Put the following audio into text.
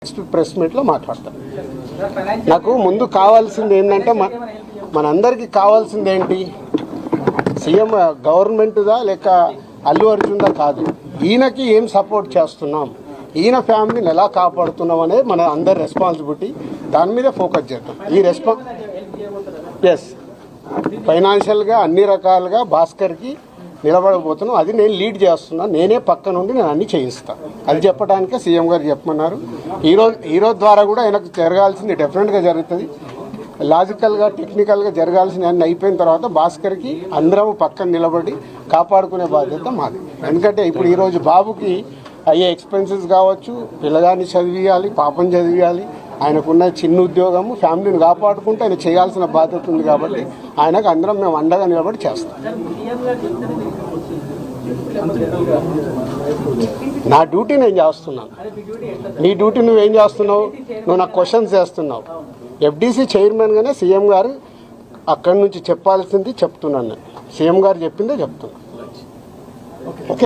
Next press మీట్లో మాట్లాడతాను. నాకు ముందు కావాల్సింది ఏంటంటే మనందరికీ కావాల్సింది ఏంటి, సీఎం గవర్నమెంట్దా లేక అల్లు అర్జున్దా కాదు, ఈయనకి ఏం సపోర్ట్ చేస్తున్నాం, ఈయన ఫ్యామిలీని ఎలా కాపాడుతున్నాం అనేది మన అందరి రెస్పాన్సిబిలిటీ. దాని మీద ఫోకస్ చేద్దాం. ఎస్, ఫైనాన్షియల్గా అన్ని రకాలుగా భాస్కర్కి నిలబడబోతున్నాం. అది నేను లీడ్ చేస్తున్నాను. నేనే పక్క నుండి నేను అన్ని చేయిస్తాను. అది చెప్పడానికే సీఎం గారు చెప్పమన్నారు. ఈరోజు ద్వారా కూడా ఆయనకు జరగాల్సింది డెఫినెట్గా జరుగుతుంది. లాజికల్గా టెక్నికల్గా జరగాల్సింది అన్నీ అయిపోయిన తర్వాత భాస్కర్కి అందరం పక్కన నిలబడి కాపాడుకునే బాధ్యత మాది. ఎందుకంటే ఇప్పుడు ఈరోజు బాబుకి అయ్యే ఎక్స్పెన్సెస్ కావచ్చు, పిల్లగాన్ని చదివియాలి, పాపం చదివియాలి, ఆయనకున్న చిన్న ఉద్యోగము, ఫ్యామిలీని కాపాడుకుంటూ ఆయన చేయాల్సిన బాధ్యత ఉంది. కాబట్టి ఆయనకు అందరం మేము అండగా నిలబడి చేస్తాం. నా డ్యూటీ నేను చేస్తున్నాను. నీ డ్యూటీ నువ్వేం చేస్తున్నావు? నువ్వు నాకు క్వశ్చన్స్ చేస్తున్నావు. ఎఫ్డీసీ చైర్మన్గానే సీఎం గారు అక్కడి నుంచి చెప్పాల్సింది చెప్తున్నాను. సీఎం గారు చెప్పిందే చెప్తున్నాను. ఓకే.